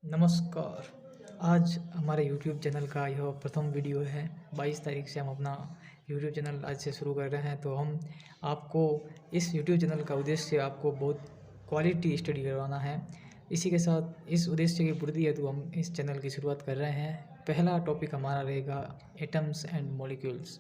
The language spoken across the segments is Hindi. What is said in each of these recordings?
नमस्कार। आज हमारे यूट्यूब चैनल का यह प्रथम वीडियो है। 22 तारीख से हम अपना यूट्यूब चैनल आज से शुरू कर रहे हैं। तो हम आपको इस यूट्यूब चैनल का उद्देश्य आपको बहुत क्वालिटी स्टडी करवाना है। इसी के साथ इस उद्देश्य की पूर्ति हेतु हम इस चैनल की शुरुआत कर रहे हैं। पहला टॉपिक हमारा रहेगा एटम्स एंड मॉलिक्यूल्स।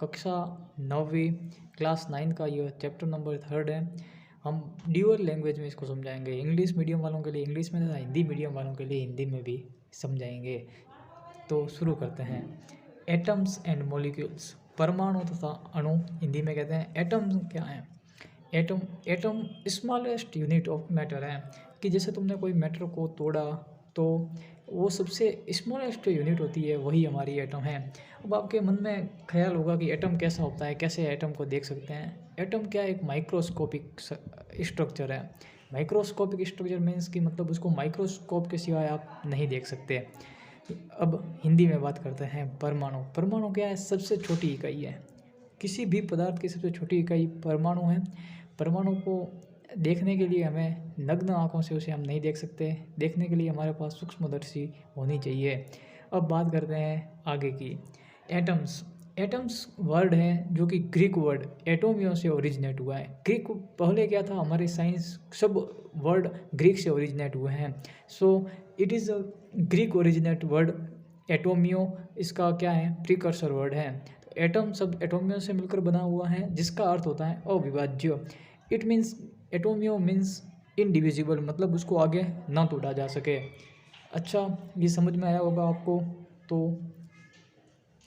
कक्षा 9वीं क्लास 9 का यह चैप्टर नंबर 3 है। हम ड्यूअल लैंग्वेज में इसको समझाएंगे। इंग्लिश मीडियम वालों के लिए इंग्लिश में तथा हिंदी मीडियम वालों के लिए हिंदी में भी समझाएंगे। तो शुरू करते हैं। एटम्स एंड मॉलिक्यूल्स, परमाणु तथा अणु हिंदी में कहते हैं। एटम क्या है? Atom smallest unit of matter है कि जैसे तुमने कोई मैटर को तोड़ा तो वो सबसे स्मॉलेस्ट यूनिट होती है, वही हमारी एटम है। अब आपके मन में ख्याल होगा कि एटम कैसा होता है, कैसे एटम को देख सकते हैं। एटम क्या, एक माइक्रोस्कोपिक स्ट्रक्चर है। माइक्रोस्कोपिक स्ट्रक्चर मीन्स कि मतलब उसको माइक्रोस्कोप के सिवाय आप नहीं देख सकते। अब हिंदी में बात करते हैं परमाणु। परमाणु क्या है? सबसे छोटी इकाई है। किसी भी पदार्थ की सबसे छोटी इकाई परमाणु है। परमाणु को देखने के लिए हमें नग्न आँखों से उसे हम नहीं देख सकते। देखने के लिए हमारे पास सूक्ष्मदर्शी होनी चाहिए। अब बात करते हैं आगे की। एटम्स वर्ड है जो कि ग्रीक वर्ड एटोमियो से ओरिजिनेट हुआ है। ग्रीक पहले क्या था, हमारे साइंस सब वर्ड ग्रीक से ओरिजिनेट हुए हैं। So it is a Greek originate word atomio. इसका क्या है? प्रीकर्सर वर्ड है। तो एटम सब एटोमियो से मिलकर बना हुआ है, जिसका अर्थ होता है अविभाज्य। इट मीन्स एटोमियो मीन्स इनडिविजिबल, मतलब उसको आगे ना तोड़ा जा सके। अच्छा, ये समझ में आया होगा आपको। तो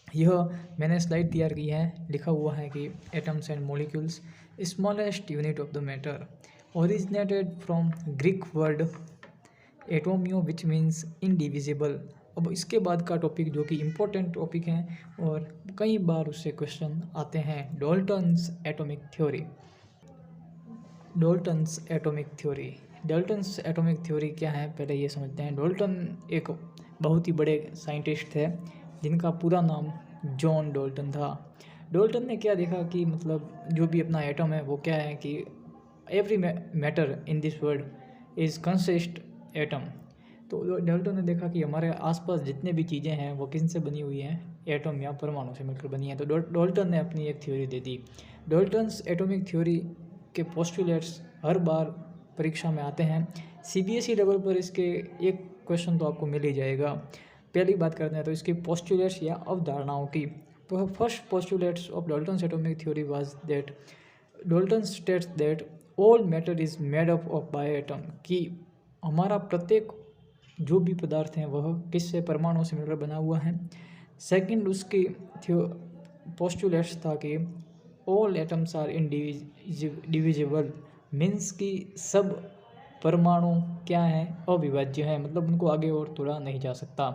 यह मैंने स्लाइड तैयार की है। लिखा हुआ है कि atoms and molecules smallest unit of the matter originated from Greek word atomio which means indivisible. अब इसके बाद का टॉपिक जो कि इम्पोर्टेंट टॉपिक है और कई बार उससे क्वेश्चन आते हैं, Dalton's atomic theory. Dalton's atomic theory क्या है, पहले ये समझते हैं। डाल्टन एक बहुत ही बड़े साइंटिस्ट थे जिनका पूरा नाम जॉन डाल्टन था। डाल्टन ने क्या देखा कि मतलब जो भी अपना एटम है वो क्या है कि every matter in this world is consist atom. तो डाल्टन ने देखा कि हमारे आसपास जितने भी चीज़ें हैं वो किन से बनी हुई हैं, एटम या परमाणु से मिलकर बनी है। तो डाल्टन ने अपनी एक थ्योरी दे दी। डाल्टन्स एटॉमिक थ्योरी के पोस्टुलेट्स हर बार परीक्षा में आते हैं। सीबीएसई लेवल पर इसके एक क्वेश्चन तो आपको मिल ही जाएगा। पहली बात करते हैं तो इसकी पोस्टुलेट्स या अवधारणाओं की। तो first postulates of Dalton's atomic theory was that Dalton states that all matter is made up of by atom, कि हमारा प्रत्येक जो भी पदार्थ हैं वह किससे, परमाणु से मिलकर बना हुआ है। सेकंड उसकी पोस्टुलेट्स था कि all atoms are indivisible, means कि सब परमाणु क्या है, अविभाज्य है, मतलब उनको आगे और तोड़ा नहीं जा सकता।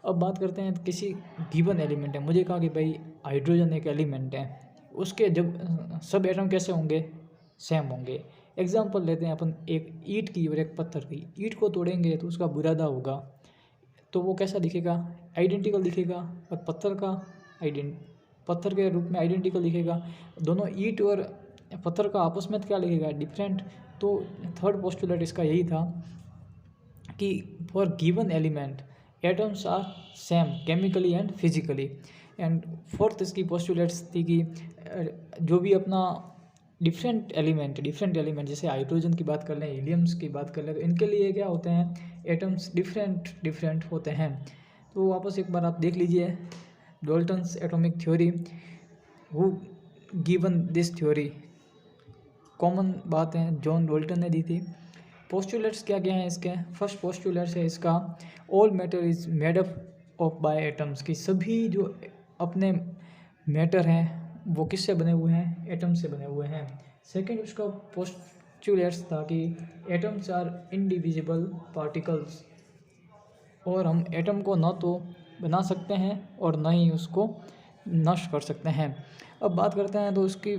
अब बात करते हैं किसी गिवन एलिमेंट है। मुझे कहा कि भाई हाइड्रोजन एक एलिमेंट है, उसके जब सब एटम कैसे होंगे, सेम होंगे। एग्जाम्पल लेते हैं अपन एक ईंट की और एक पत्थर की। ईंट को तोड़ेंगे तो उसका बुरादा होगा, तो वो कैसा दिखेगा, आइडेंटिकल दिखेगा। और पत्थर के रूप में आइडेंटिकल दिखेगा। दोनों ईंट और पत्थर का आपस में क्या लिखेगा, डिफरेंट। तो थर्ड पोस्टुलेट इसका यही था कि for given element atoms are same chemically and physically. And fourth इसकी पोस्टुलेट्स थी कि जो भी अपना डिफरेंट एलिमेंट जैसे हाइड्रोजन की बात कर लें, हीलियम्स की बात कर लें, तो इनके लिए क्या होते हैं, एटम्स डिफरेंट होते हैं। तो वापस एक बार आप देख लीजिए Dalton's atomic theory, who given this theory. Common बात है जॉन डाल्टन ने दी थी। पोस्टुलेट्स क्या क्या हैं इसके? फर्स्ट पोस्टुलेट्स है इसका all matter is made up of by atoms, की सभी जो अपने मैटर हैं वो किससे बने हुए हैं, एटम से बने हुए हैं। सेकंड उसका पोस्टुलेट्स था कि एटम्स आर इनडिविजिबल पार्टिकल्स, और हम एटम को न तो बना सकते हैं और न ही उसको नष्ट कर सकते हैं। अब बात करते हैं तो उसकी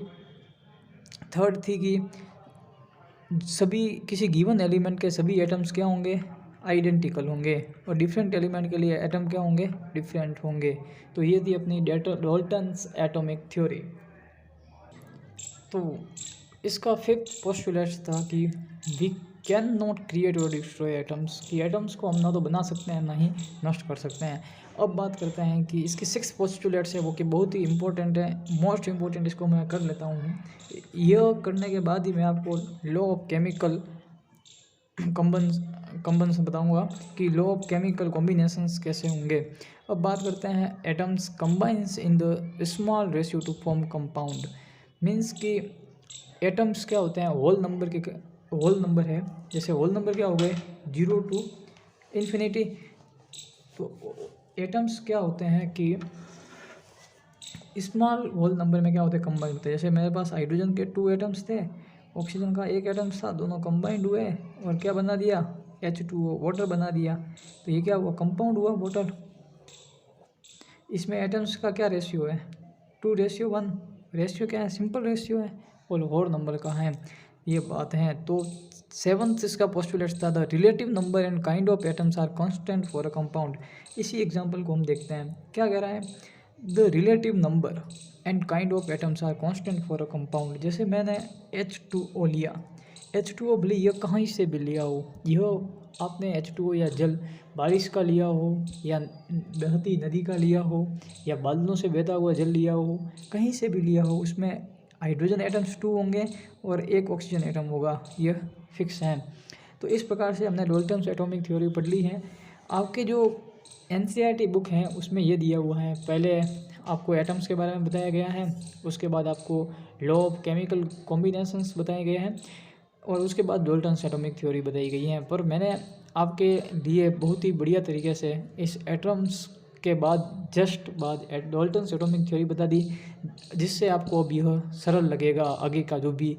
थर्ड थी कि सभी किसी गिवन एलिमेंट के सभी एटम्स क्या होंगे, आइडेंटिकल होंगे, और डिफरेंट एलिमेंट के लिए एटम क्या होंगे, डिफरेंट होंगे। तो ये थी अपनी डाल्टन्स एटॉमिक थ्योरी। तो इसका फिफ्थ पोस्टुलेट था कि वी कैन नॉट क्रिएट और डिस्ट्रॉय एटम्स, कि एटम्स को हम ना तो बना सकते हैं ना ही नष्ट कर सकते हैं। अब बात करते हैं कि इसके 6 पोस्टुलेट्स है वो कि बहुत ही इंपॉर्टेंट है, मोस्ट इंपॉर्टेंट, इसको मैं कर लेता हूँ। यह करने के बाद ही मैं आपको लॉ ऑफ केमिकल कंबन्स बताऊंगा कि लॉ ऑफ केमिकल कॉम्बिनेशंस कैसे होंगे। अब बात करते हैं atoms combines in the small ratio to form compound, means कि एटम्स क्या होते हैं, होल नंबर है। जैसे होल नंबर क्या हो गए 0 टू इन्फिनिटी, तो एटम्स क्या होते हैं कि स्मॉल होल नंबर में क्या होते हैं, कंबाइंड होते हैं। जैसे मेरे पास हाइड्रोजन के 2 एटम्स थे, ऑक्सीजन का 1 एटम था, दोनों कंबाइंड हुए और क्या बना दिया, H2O, वाटर बना दिया। तो ये क्या हुआ, कंपाउंड हुआ वाटर। इसमें एटम्स का क्या रेशियो है, 2:1। रेशियो क्या है, सिंपल रेशियो है, और होल नंबर का है, ये बात है। तो 7th इसका पोस्टुलेट था, the relative number and kind of atoms are constant for a compound. इसी एग्जांपल को हम देखते हैं, क्या कह रहा है, the relative number and kind of atoms are constant for a compound. जैसे मैंने H2O लिया, H2O भले यह कहीं से भी लिया हो, यह आपने H2O या जल बारिश का लिया हो, या बहती नदी का लिया हो, या बादलों से बहता हुआ जल लिया हो, कहीं से भी लिया हो, उसमें हाइड्रोजन एटम्स 2 होंगे और 1 ऑक्सीजन एटम होगा, यह फिक्स है। तो इस प्रकार से हमने डाल्टन्स एटॉमिक थ्योरी पढ़ ली है। आपके जो NCERT बुक है उसमें ये दिया हुआ है, पहले आपको एटम्स के बारे में बताया गया है, उसके बाद आपको लॉ ऑफ केमिकल कॉम्बिनेशंस बताए गए हैं, और उसके बाद डाल्टन्स एटॉमिक थ्योरी बताई गई है। पर मैंने आपके लिए बहुत ही बढ़िया तरीके से इस एटम्स के बाद जस्ट बाद डाल्टन्स एटॉमिक थ्योरी बता दी, जिससे आपको अब यह सरल लगेगा, आगे का जो भी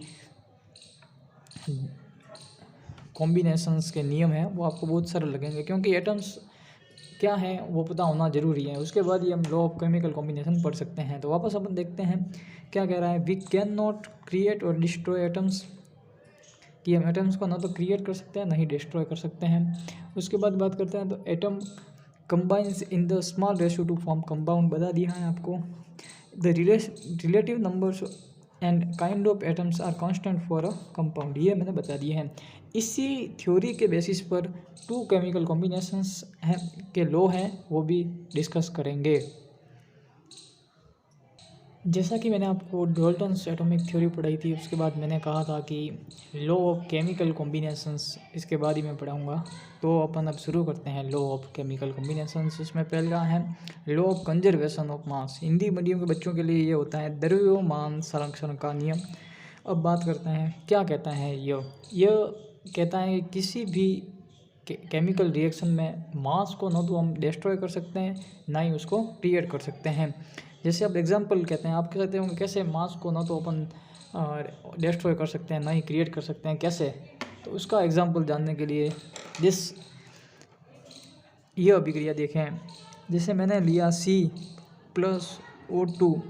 कॉम्बिनेशंस के नियम हैं वो आपको बहुत सरल लगेंगे, क्योंकि एटम्स क्या है वो पता होना ज़रूरी है। उसके बाद ही हम लॉ ऑफ केमिकल कॉम्बिनेशन पढ़ सकते हैं। तो वापस अपन देखते हैं क्या कह रहा है, वी कैन नॉट क्रिएट और डिस्ट्रॉय एटम्स, कि हम एटम्स को ना तो क्रिएट कर सकते हैं ना ही डिस्ट्रॉय कर सकते हैं। उसके बाद बात करते हैं तो atom combines in the small ratio to form compound, बता दिया है आपको। The relative numbers and kind of atoms are constant for a compound, ये मैंने बता दिए हैं। इसी थ्योरी के बेसिस पर 2 केमिकल कॉम्बिनेशंस हैं के लॉ हैं वो भी डिस्कस करेंगे। जैसा कि मैंने आपको डाल्टन्स एटॉमिक थ्योरी पढ़ाई थी, उसके बाद मैंने कहा था कि लॉ ऑफ केमिकल कॉम्बिनेशंस इसके बाद ही मैं पढ़ाऊँगा। तो अपन अब शुरू करते हैं लॉ ऑफ केमिकल कॉम्बिनेशंस। इसमें पहला है law of conservation of mass. Hindi medium के बच्चों के लिए ये होता है द्रव्यमान संरक्षण का नियम। अब बात करते हैं क्या कहता है यह कहता है कि किसी भी केमिकल रिएक्शन में मास को ना तो हम डिस्ट्रॉय कर सकते हैं ना ही उसको क्रिएट कर सकते हैं। जैसे अब एग्जांपल कहते हैं, आप कहते होंगे कैसे मास को ना तो अपन डिस्ट्रॉय कर सकते हैं ना ही क्रिएट कर सकते हैं, कैसे। तो उसका एग्जांपल जानने के लिए यह अभिक्रिया देखें। जैसे मैंने लिया C+O2,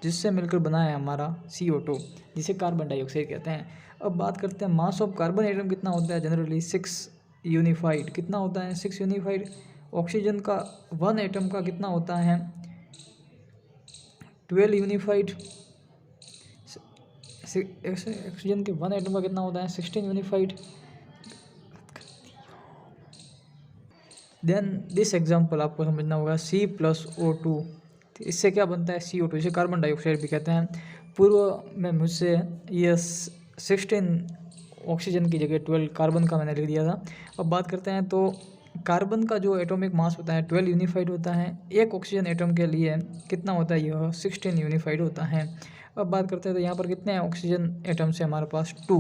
जिससे मिलकर बना है हमारा CO2, जिसे कार्बन डाइऑक्साइड कहते हैं। अब बात करते हैं मास ऑफ कार्बन एटम कितना होता है, जनरली 6 यूनिफाइड। कितना होता है 6 यूनिफाइड। ऑक्सीजन का 1 एटम का कितना होता है 12 यूनिफाइड। ऑक्सीजन के 1 एटम का कितना होता है 16 यूनिफाइड। देन दिस एग्जांपल आपको समझना होगा C+O2, इससे क्या बनता है CO2, इसे कार्बन डाइऑक्साइड भी कहते हैं। पूर्व में मुझसे ये 16 ऑक्सीजन की जगह 12 कार्बन का मैंने लिख दिया था। अब बात करते हैं तो कार्बन का जो एटॉमिक मास होता है 12 यूनिफाइड होता है, एक ऑक्सीजन एटम के लिए कितना होता है यह 16 यूनिफाइड होता है। अब बात करते हैं तो यहाँ पर कितने ऑक्सीजन एटम्स है हमारे पास 2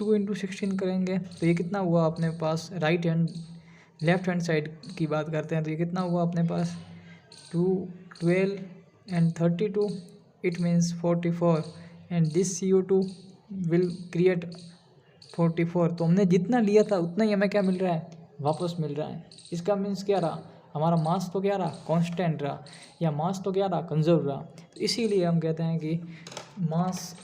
× 16 करेंगे तो ये कितना हुआ अपने पास, लेफ्ट हैंड साइड की बात करते हैं तो ये कितना हुआ अपने पास 2, 12 and 32, it means 44 and this CO2 will create 44। तो हमने जितना लिया था उतना ही हमें क्या मिल रहा है, वापस मिल रहा है। इसका मीन्स क्या रहा, हमारा मास तो क्या रहा, कांस्टेंट रहा, या मास तो क्या रहा, कंजर्व रहा। तो इसीलिए हम कहते हैं कि मास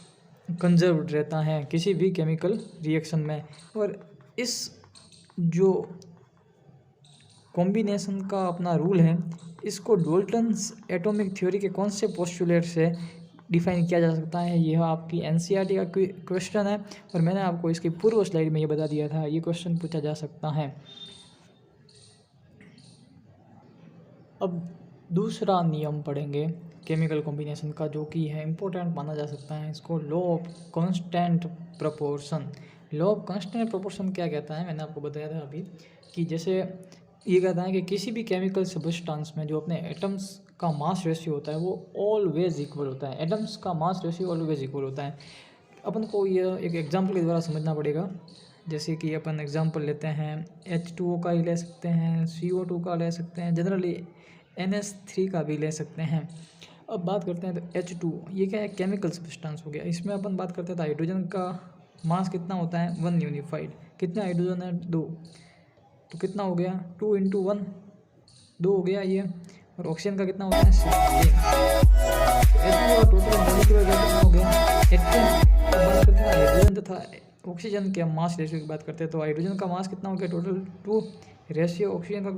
कंजर्व रहता है किसी भी केमिकल रिएक्शन में। और इस जो कॉम्बिनेशन का अपना रूल है, इसको डाल्टन्स एटॉमिक थ्योरी के कौन से पोस्टुलेट से डिफाइन किया जा सकता है। यह आपकी एनसीईआरटी का क्वेश्चन है और मैंने आपको इसकी पूर्व स्लाइड में ये बता दिया था, ये क्वेश्चन पूछा जा सकता है। अब दूसरा नियम पढ़ेंगे केमिकल कॉम्बिनेशन का, जो कि है इम्पोर्टेंट माना जा सकता है इसको, law of constant proportion. Law of constant proportion क्या कहता है, मैंने आपको बताया था अभी कि जैसे ये कहता है कि किसी भी केमिकल सब्सटेंस में जो अपने एटम्स का मास रेशियो होता है वो ऑलवेज इक्वल होता है। एटम्स का मास रेशियो ऑलवेज इक्वल होता है। अपन को ये एक एग्जांपल के द्वारा समझना पड़ेगा। जैसे कि अपन एग्जांपल लेते हैं H2O का ही ले सकते हैं, CO2 का ले सकते हैं, जनरली NH3 का भी ले सकते हैं। अब बात करते हैं तो H2 ये क्या है, केमिकल सब्सटेंस हो गया। इसमें अपन बात करते हैं तो हाइड्रोजन का मास कितना होता है 1 यूनिफाइड। कितने हाइड्रोजन है 2, तो कितना हो गया 2 × 1 2 हो गया ये। और ऑक्सीजन का कितना होता है 16। H2 का टोटल मॉलिक्यूलर वेट कितना हो गया 18। बात करते हैं हाइड्रोजन तथा ऑक्सीजन के मास रेशियो की बात करते हैं तो हाइड्रोजन का मास कितना हो गया टोटल 2, रेशियो ऑक्सीजन का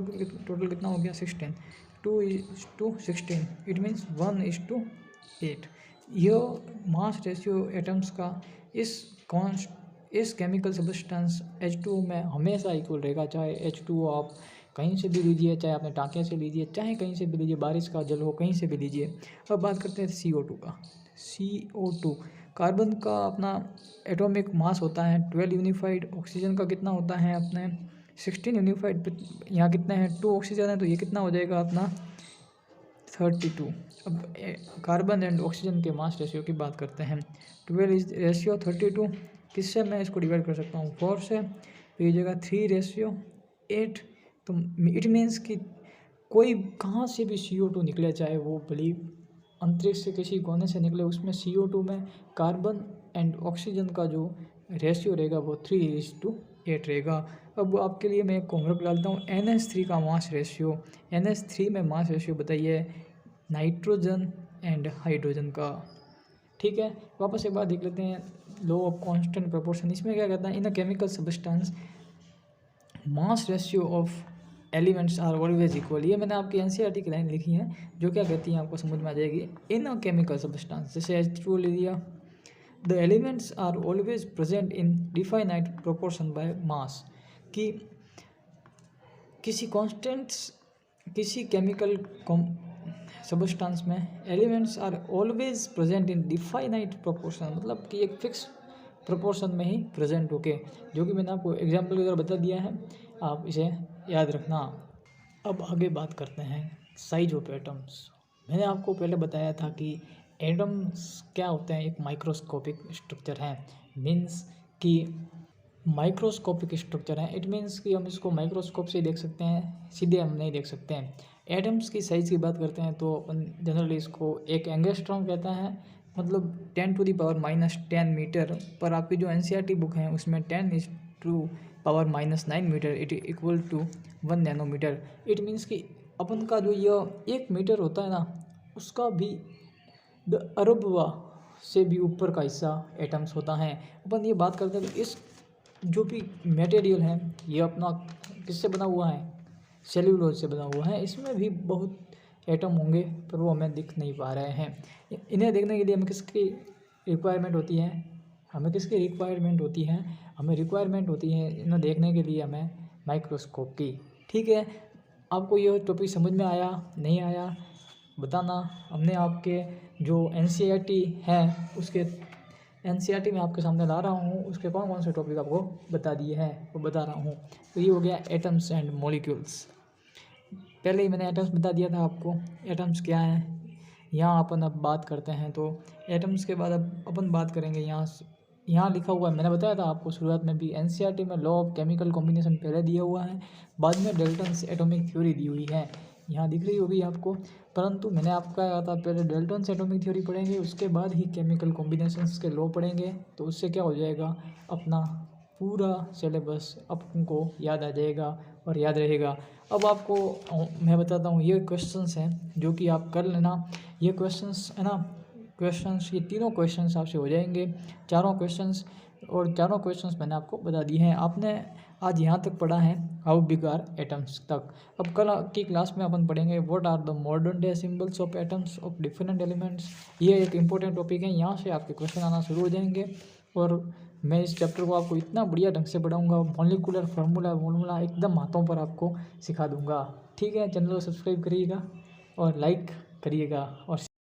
टोटल कितना हो गया 16। 2:16 इट मीन्स 1:8। यह मास रेशियो एटम्स का इस केमिकल सब्सटेंस H2O में हमेशा इक्वल रहेगा। चाहे H2O आप कहीं से भी लीजिए, चाहे आपने टाँके से लीजिए, चाहे कहीं से भी लीजिए, बारिश का जल हो कहीं से भी लीजिए। अब बात करते हैं CO2 का। CO2 कार्बन का अपना एटॉमिक मास होता है 12 यूनिफाइड। ऑक्सीजन का कितना होता है अपने 16 यूनिफाइड। यहाँ कितने हैं 2 ऑक्सीजन है तो ये कितना हो जाएगा अपना 32। अब कार्बन एंड ऑक्सीजन के मास रेशियो की बात करते हैं। 12:32 किससे मैं इसको डिवाइड कर सकता हूँ 4 से, तो ये जगह 3:8। तो इट मीन्स कि कोई कहाँ से भी CO2 निकले, चाहे वो भली अंतरिक्ष से किसी कोने से निकले, उसमें CO2 में कार्बन एंड ऑक्सीजन का जो रेशियो रहेगा वो 3:8 रहेगा। अब आपके लिए मैं एक होमवर्क डालता हूँ NH3 का मास रेशियो। NH3 में मास रेशियो बताइए नाइट्रोजन एंड हाइड्रोजन का। ठीक है, वापस एक बार देख लेते हैं लॉ ऑफ कांस्टेंट प्रोपोर्शन। इसमें क्या कहता है, in a chemical substance mass ratio of elements are always equal. ये मैंने आपकी एनसीईआरटी की लाइन लिखी है, जो क्या कहती है आपको समझ में आ जाएगी। इन अ केमिकल सब्सटेंस जैसे H2O ले लिया, the elements are always present in definite proportion by mass. कि किसी कॉन्स्टेंट्स किसी केमिकल सब्सटेंस में elements are always present in definite proportion, मतलब कि एक फिक्स प्रोपोर्शन में ही प्रेजेंट होके, जो कि मैंने आपको एग्जाम्पल के द्वारा बता दिया है, आप इसे याद रखना। अब आगे बात करते हैं साइज ऑफ एटम्स। मैंने आपको पहले बताया था कि एटम्स क्या होते हैं, एक माइक्रोस्कोपिक स्ट्रक्चर है। मीन्स कि माइक्रोस्कोपिक स्ट्रक्चर है, इट मीन्स कि हम इसको माइक्रोस्कोप से देख सकते हैं, सीधे हम नहीं देख सकते हैं। एटम्स की साइज़ की बात करते हैं तो अपन जनरली इसको एक एंगस्ट्रॉम कहता है, मतलब 10⁻⁻10 मीटर। पर आपकी जो एनसीईआरटी बुक है उसमें 10⁻⁹ metre it equal to 1 nanometre. It means कि अपन का जो यह 1 मीटर होता है ना, उसका भी अरबवा से भी ऊपर का हिस्सा एटम्स होता है। अपन ये बात करते हैं तो इस जो भी मटेरियल है ये अपना किससे बना हुआ है, सेल्यूलोज से बना हुआ है। इसमें भी बहुत एटम होंगे पर वो हमें दिख नहीं पा रहे हैं। इन्हें देखने के लिए हमें किसकी रिक्वायरमेंट होती है, हमें रिक्वायरमेंट होती है इन्हें देखने के लिए हमें माइक्रोस्कोप की। ठीक है, आपको ये टॉपिक समझ में आया नहीं आया बताना। हमने आपके जो एनसीईआरटी है उसके एनसीईआरटी में आपके सामने ला रहा हूँ, उसके कौन कौन से टॉपिक आपको बता दिए हैं वो बता रहा हूँ। तो ये हो गया एटम्स एंड मॉलिक्यूल्स। पहले ही मैंने एटम्स बता दिया था आपको, एटम्स क्या है। यहाँ अपन अब बात करते हैं तो एटम्स के बाद अब अपन बात करेंगे यहाँ लिखा हुआ है, मैंने बताया था आपको शुरुआत में भी, एनसीईआरटी में लॉ ऑफ केमिकल कॉम्बिनेशन पहले दिया हुआ है, बाद में डाल्टन्स एटॉमिक थ्योरी दी हुई है, यहाँ दिख रही होगी आपको। परंतु मैंने आपको कहा था पहले डाल्टन्स एटॉमिक थ्योरी पढ़ेंगे, उसके बाद ही केमिकल कॉम्बिनेशंस के लॉ पढ़ेंगे, तो उससे क्या हो जाएगा, अपना पूरा सिलेबस आपको याद आ जाएगा और याद रहेगा। अब आपको मैं बताता हूँ, ये क्वेश्चंस हैं जो कि आप कर लेना। ये क्वेश्चंस है ना, ये तीनों क्वेश्चंस आपसे हो जाएंगे, चारों क्वेश्चंस मैंने आपको बता दिए हैं। आपने आज यहाँ तक पढ़ा है हाउ बिग आर एटम्स तक। अब कल की क्लास में अपन पढ़ेंगे what are the modern day symbols of atoms of different elements. ये एक इंपॉर्टेंट टॉपिक है, यहाँ से आपके क्वेश्चन आना शुरू हो जाएंगे। और मैं इस चैप्टर को आपको इतना बढ़िया ढंग से पढ़ाऊंगा, मॉलिक्यूलर फार्मूला एकदम हाथों पर आपको सिखा दूंगा। ठीक है, चैनल को सब्सक्राइब करिएगा और लाइक करिएगा और